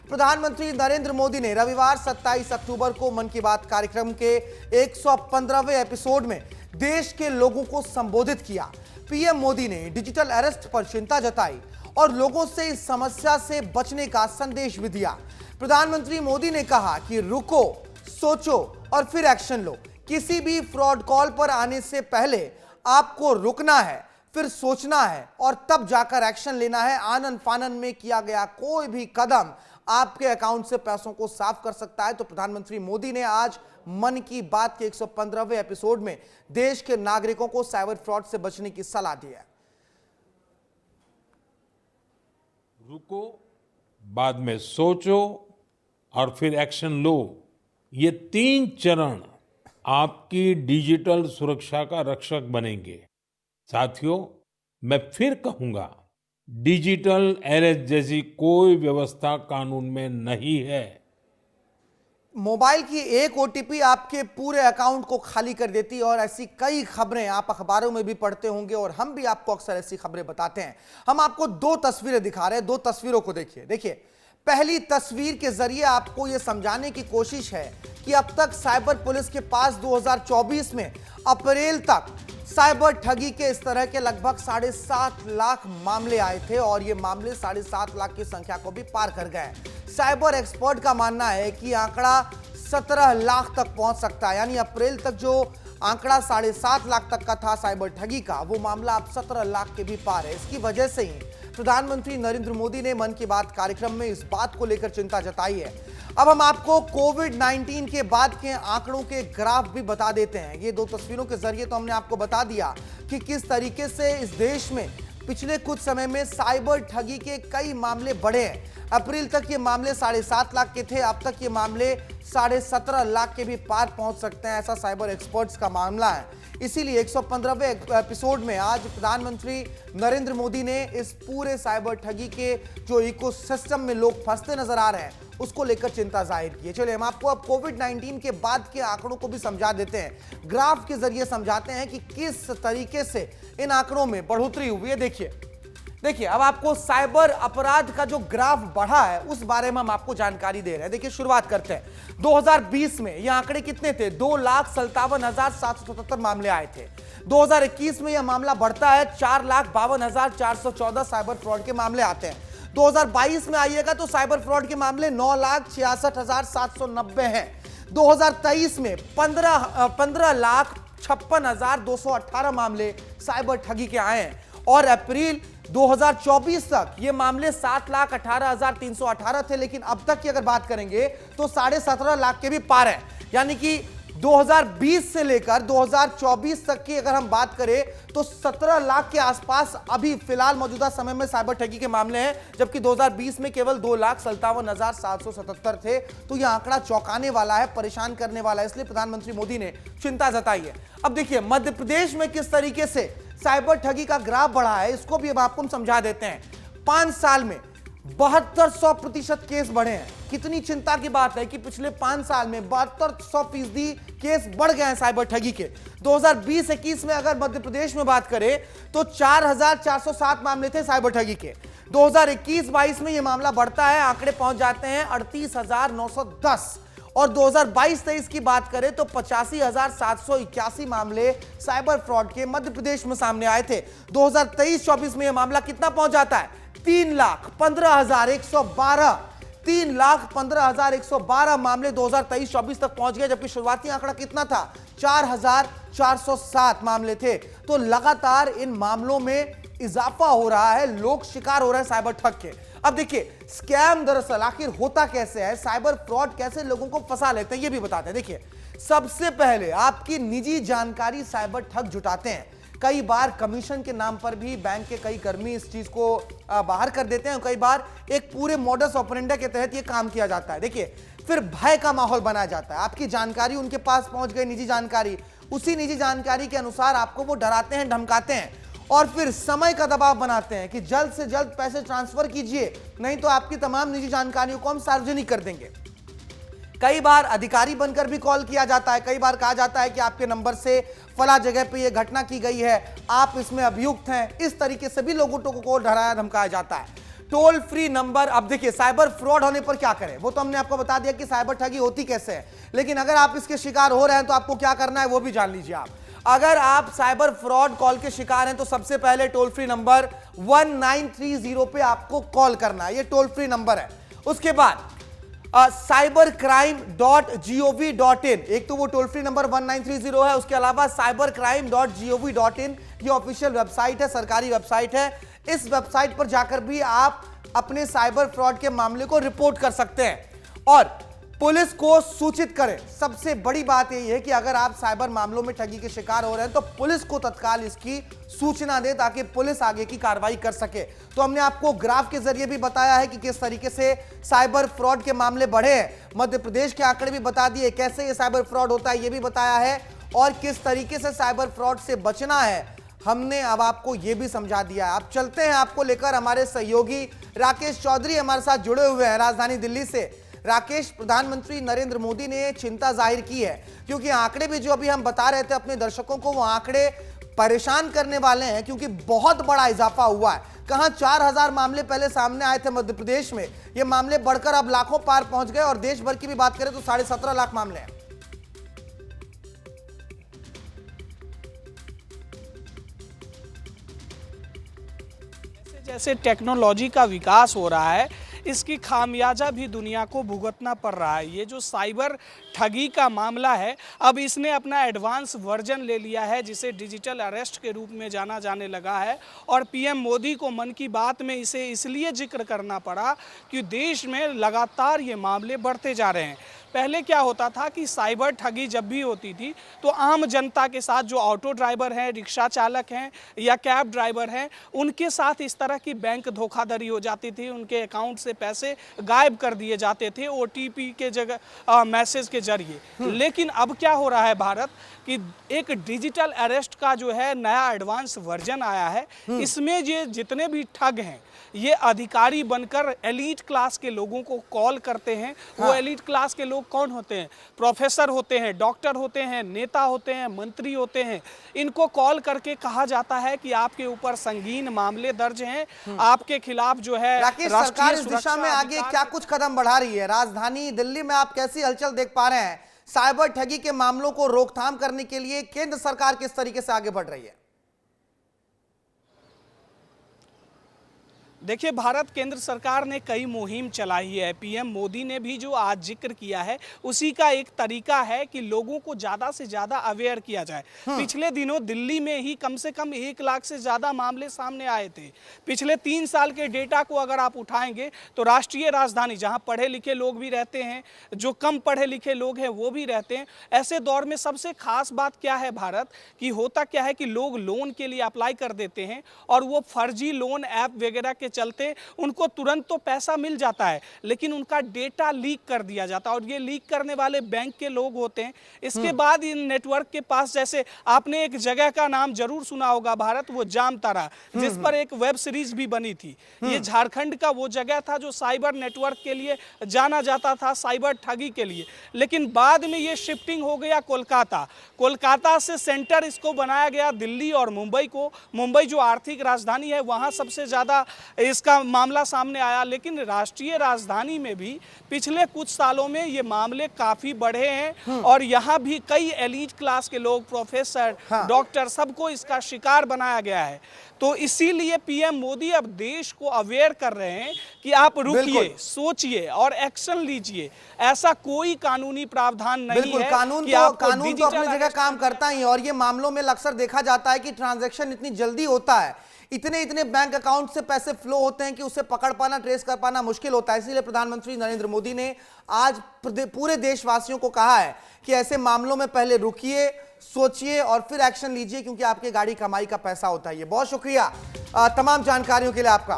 प्रधानमंत्री नरेंद्र मोदी ने रविवार 27 अक्टूबर को मन की बात कार्यक्रम के 115वें एपिसोड में देश के लोगों को संबोधित किया। पीएम मोदी ने डिजिटल अरेस्ट पर चिंता जताई और लोगों से इस समस्या से बचने का संदेश भी दिया। प्रधानमंत्री मोदी ने कहा कि रुको, सोचो और फिर एक्शन लो। किसी भी फ्रॉड कॉल पर आने से पहले आपको रुकना है, फिर सोचना है और तब जाकर एक्शन लेना है। आनन फानन में किया गया कोई भी कदम आपके अकाउंट से पैसों को साफ कर सकता है। तो प्रधानमंत्री मोदी ने आज मन की बात के 115वें एपिसोड में देश के नागरिकों को साइबर फ्रॉड से बचने की सलाह दी है। रुको, बाद में सोचो और फिर एक्शन लो। ये 3 चरण आपकी डिजिटल सुरक्षा का रक्षक बनेंगे। साथियों, मैं फिर कहूंगा, डिजिटल अरेस्ट जैसी कोई व्यवस्था कानून में नहीं है। मोबाइल की एक ओटीपी आपके पूरे अकाउंट को खाली कर देती है और ऐसी कई खबरें आप अखबारों में भी पढ़ते होंगे और हम भी आपको अक्सर ऐसी खबरें बताते हैं। हम आपको 2 तस्वीरें दिखा रहे हैं, 2 तस्वीरों को देखिए। पहली तस्वीर के जरिए आपको यह समझाने की कोशिश है कि अब तक साइबर पुलिस के पास 2024 में अप्रैल तक साइबर ठगी के इस तरह के लगभग 7.5 लाख मामले आए थे और ये मामले 7.5 लाख की संख्या को भी पार कर गए। साइबर एक्सपर्ट का मानना है कि आंकड़ा 17 लाख तक पहुंच सकता है, यानी अप्रैल तक जो आंकड़ा 7.5 लाख तक का था साइबर ठगी का, वो मामला अब 17 लाख के भी पार है। इसकी वजह से ही प्रधानमंत्री नरेंद्र मोदी ने मन की बात कार्यक्रम में इस बात को लेकर चिंता जताई है। अब हम आपको कोविड-19 के बाद के आंकड़ों के ग्राफ भी बता देते हैं। ये 2 तस्वीरों के जरिए तो हमने आपको बता दिया कि किस तरीके से इस देश में पिछले कुछ समय में साइबर ठगी के कई मामले बढ़े हैं। अप्रैल तक ये मामले 7.5 लाख के थे, अब तक ये मामले 17.5 लाख के भी पार पहुंच सकते हैं, ऐसा साइबर एक्सपर्ट्स का मामला है। इसीलिए 115वें एपिसोड में आज प्रधानमंत्री नरेंद्र मोदी ने इस पूरे साइबर ठगी के जो इकोसिस्टम में लोग फंसते नजर आ रहे हैं उसको लेकर चिंता जाहिर की है। चलिए हम आपको अब कोविड-19 के बाद के आंकड़ों को भी समझा देते हैं, ग्राफ के जरिए समझाते हैं कि किस तरीके से इन आंकड़ों में बढ़ोतरी हुई है। देखिए अब आपको साइबर अपराध का जो ग्राफ बढ़ा है उस बारे में हम आपको जानकारी दे रहे हैं। देखिए शुरुआत करते हैं। 2020 में ये आंकड़े कितने थे? 2,57,777 मामले आए थे। 2021 में यह मामला बढ़ता है, 4,52,414 साइबर फ्रॉड के मामले आते हैं। 2022 में आइएगा तो साइबर फ्रॉड के मामले 9,66,790 हैं। 2023 में 15,56,218 मामले साइबर ठगी के आए हैं और अप्रैल 2024 तक ये मामले 7,18,318 थे, लेकिन अब तक की अगर बात करेंगे तो 17.5 लाख के भी पार है। यानी कि 2020 से लेकर 2024 तक की अगर हम बात करें तो 17 लाख के आसपास अभी फिलहाल मौजूदा समय में साइबर ठगी के मामले हैं, जबकि 2020 में केवल 2,57,777 थे। तो यह आंकड़ा चौंकाने वाला है, परेशान करने वाला है, इसलिए प्रधानमंत्री मोदी ने चिंता जताई है। अब देखिए मध्य प्रदेश में किस तरीके से साइबर ठगी का ग्राफ बढ़ा है, इसको भी अब आपको हम समझा देते हैं। 5 साल में 7200% केस बढ़े हैं। कितनी चिंता की बात है कि पिछले 5 साल में 7200% केस बढ़ गए हैं साइबर ठगी के। 2020-21 में अगर मध्य प्रदेश में बात करें तो 4,407 मामले थे साइबर ठगी के। 2021-22 में यह मामला बढ़ता है, आंकड़े पहुंच जाते हैं 38,910 और 2022-23 की बात करें तो 85,781 मामले साइबर फ्रॉड के मध्य प्रदेश में सामने आए थे। 2023-24 में यह मामला कितना पहुंच जाता है? 3,15,112 मामले 2023-24 तक पहुंच गए, जबकि शुरुआती आंकड़ा कितना था? 4,407 मामले थे। तो लगातार इन मामलों में इजाफा हो रहा है, लोग शिकार हो रहे हैं साइबर ठग के। अब देखिए स्कैम दरअसल आखिर होता कैसे है, साइबर फ्रॉड कैसे लोगों को फंसा लेते हैं, ये भी बताते हैं। देखिए सबसे पहले आपकी निजी जानकारी साइबर ठग जुटाते हैं। कई बार कमीशन के नाम पर भी बैंक के कई कर्मी इस चीज को बाहर कर देते हैं। कई बार एक पूरे मॉडस ऑपरेंडा के तहत ये काम किया जाता है। देखिए फिर भय का माहौल बनाया जाता है। आपकी जानकारी उनके पास पहुंच गई, निजी जानकारी, उसी निजी जानकारी के अनुसार आपको वो डराते हैं, धमकाते हैं और फिर समय का दबाव बनाते हैं कि जल्द से जल्द पैसे ट्रांसफर कीजिए, नहीं तो आपकी तमाम निजी जानकारियों को हम सार्वजनिक कर देंगे। कई बार अधिकारी बनकर भी कॉल किया जाता है। कई बार कहा जाता है कि आपके नंबर से फला जगह पे ये घटना की गई है, आप इसमें अभियुक्त हैं। इस तरीके से भी लोगों को डराया धमकाया जाता है। Toll free number. अब देखिए साइबर फ्रॉड होने पर क्या करें, वो तो हमने आपको बता दिया कि साइबर ठगी होती कैसे है, लेकिन अगर आप इसके शिकार हो रहे हैं तो आपको क्या करना है वो भी जान लीजिए। आप अगर आप साइबर फ्रॉड कॉल के शिकार हैं तो सबसे पहले टोल फ्री नंबर 1930 पे आपको कॉल करना है, ये टोल फ्री नंबर है। उसके बाद cybercrime.gov.in, एक तो वो टोल फ्री नंबर 1930 है, उसके अलावा cybercrime.gov.in ये ऑफिशियल वेबसाइट है, सरकारी वेबसाइट है। इस वेबसाइट पर जाकर भी आप अपने साइबर फ्रॉड के मामले को रिपोर्ट कर सकते हैं और पुलिस को सूचित करें। सबसे बड़ी बात यही है कि अगर आप साइबर मामलों में ठगी के शिकार हो रहे हैं तो पुलिस को तत्काल इसकी सूचना दें ताकि पुलिस आगे की कार्रवाई कर सके। तो हमने आपको ग्राफ के जरिए भी बताया है कि किस तरीके से साइबर फ्रॉड के मामले बढ़े हैं, मध्य प्रदेश के आंकड़े भी बता दिए, कैसे ये साइबर फ्रॉड होता है ये भी बताया है, और किस तरीके से साइबर फ्रॉड से बचना है हमने अब आपको यह भी समझा दिया है। अब चलते हैं आपको लेकर, हमारे सहयोगी राकेश चौधरी हमारे साथ जुड़े हुए हैं राजधानी दिल्ली से। राकेश, प्रधानमंत्री नरेंद्र मोदी ने चिंता जाहिर की है क्योंकि आंकड़े भी जो अभी हम बता रहे थे अपने दर्शकों को, वो आंकड़े परेशान करने वाले हैं क्योंकि बहुत बड़ा इजाफा हुआ है। कहां 4000 मामले पहले सामने आए थे मध्य प्रदेश में, ये मामले बढ़कर अब लाखों पार पहुंच गए और देश भर की भी बात करें तो 17.5 लाख मामले हैं। जैसे टेक्नोलॉजी का विकास हो रहा है, इसकी खामियाजा भी दुनिया को भुगतना पड़ रहा है। ये जो साइबर ठगी का मामला है, अब इसने अपना एडवांस वर्जन ले लिया है जिसे डिजिटल अरेस्ट के रूप में जाना जाने लगा है। और पीएम मोदी को मन की बात में इसे इसलिए जिक्र करना पड़ा कि देश में लगातार ये मामले बढ़ते जा रहे हैं। पहले क्या होता था कि साइबर ठगी जब भी होती थी तो आम जनता के साथ, जो ऑटो ड्राइवर हैं, रिक्शा चालक हैं या कैब ड्राइवर हैं, उनके साथ इस तरह की बैंक धोखाधड़ी हो जाती थी, उनके अकाउंट से पैसे गायब कर दिए जाते थे ओटीपी के जगह मैसेज के जरिए। लेकिन अब क्या हो रहा है भारत कि एक डिजिटल अरेस्ट का जो है नया एडवांस वर्जन आया है। इसमें ये जितने भी ठग हैं ये अधिकारी बनकर एलीट क्लास के लोगों को कॉल करते हैं। वो एलीट क्लास के लोग कौन होते हैं? प्रोफेसर होते हैं, डॉक्टर होते हैं, नेता होते हैं, मंत्री होते हैं। इनको कॉल करके कहा जाता है कि आपके ऊपर संगीन मामले दर्ज हैं, आपके खिलाफ जो है राकेश, सरकार इस दिशा में आगे क्या कुछ कदम बढ़ा रही है? राजधानी दिल्ली में आप कैसी हलचल देख पा रहे हैं? साइबर ठगी के मामलों को रोकथाम करने के लिए केंद्र सरकार किस तरीके से आगे बढ़ रही है? देखिए, भारत केंद्र सरकार ने कई मुहिम चलाई है। पीएम मोदी ने भी जो आज जिक्र किया है उसी का एक तरीका है कि लोगों को ज़्यादा से ज़्यादा अवेयर किया जाए। पिछले दिनों दिल्ली में ही कम से कम 1 लाख से ज़्यादा मामले सामने आए थे। पिछले 3 साल के डेटा को अगर आप उठाएंगे तो राष्ट्रीय राजधानी, जहां पढ़े लिखे लोग भी रहते हैं, जो कम पढ़े लिखे लोग हैं वो भी रहते हैं, ऐसे दौर में सबसे खास बात क्या है भारत की, होता क्या है कि लोग लोन के लिए अप्लाई कर देते हैं और वो फर्जी लोन ऐप वगैरह के चलते उनको तुरंत तो पैसा मिल जाता है, लेकिन उनका डेटा लीक कर दिया जाता है और ये लीक करने वाले बैंक के लोग होते हैं। इसके बाद इन नेटवर्क के पास, जैसे आपने एक जगह का नाम जरूर सुना होगा भारत, वो जामतारा, जिस पर एक वेब सीरीज भी बनी थी। ये झारखंड का वो जगह था जो साइबर नेटवर्क के लिए जाना जाता था, साइबर ठगी के लिए। लेकिन बाद में ये शिफ्टिंग हो गया कोलकाता से सेंटर इसको बनाया गया दिल्ली और मुंबई को। मुंबई जो आर्थिक राजधानी है वहां सबसे ज्यादा इसका मामला सामने आया। लेकिन राष्ट्रीय राजधानी में भी पिछले कुछ सालों में ये मामले काफी बढ़े हैं और यहाँ भी कई एलीट क्लास के लोग, प्रोफेसर, डॉक्टर, सबको इसका शिकार बनाया गया है। तो इसीलिए पीएम मोदी अब देश को अवेयर कर रहे हैं कि आप रुकिए, सोचिए और एक्शन लीजिए। ऐसा कोई कानूनी प्रावधान नहीं है। कानून तो अपनी जगह काम करता ही है और ये मामलों में अक्सर देखा जाता है कि ट्रांजैक्शन इतनी जल्दी होता है, इतने बैंक अकाउंट से पैसे फ्लो होते हैं कि उसे पकड़ पाना, ट्रेस कर पाना मुश्किल होता है। इसीलिए प्रधानमंत्री नरेंद्र मोदी ने आज पूरे देशवासियों को कहा है कि ऐसे मामलों में पहले रुकिए, सोचिए और फिर एक्शन लीजिए, क्योंकि आपके गाड़ी कमाई का पैसा होता है। ये बहुत शुक्रिया तमाम जानकारियों के लिए आपका।